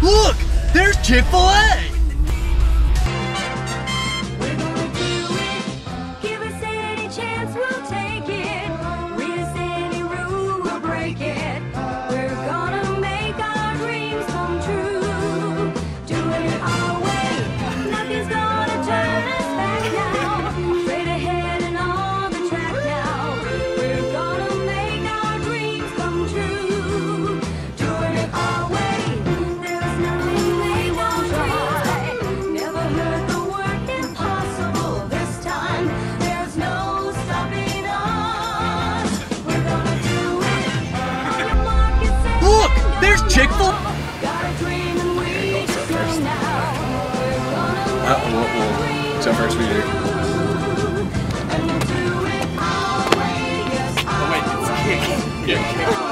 Look! There's Chick-fil-A! We're gonna do it. Give us any chance, we'll take it. Read us any rule, we'll break it. We're gonna make our dreams come true. Doing it our way. Nothing's gonna turn us back now. Straight ahead and on the track now. We're gonna make our dreams come true. Doing it our way. There's nothing they won't try. Never heard the word impossible this time. There's no stopping us. We're gonna do it. On your mark, get set, Look! and There's go Chick-fil-A! now. Got a dream and we just go now. We're gonna So first we do. and we'll do it our way. Yes, our way. Yeah.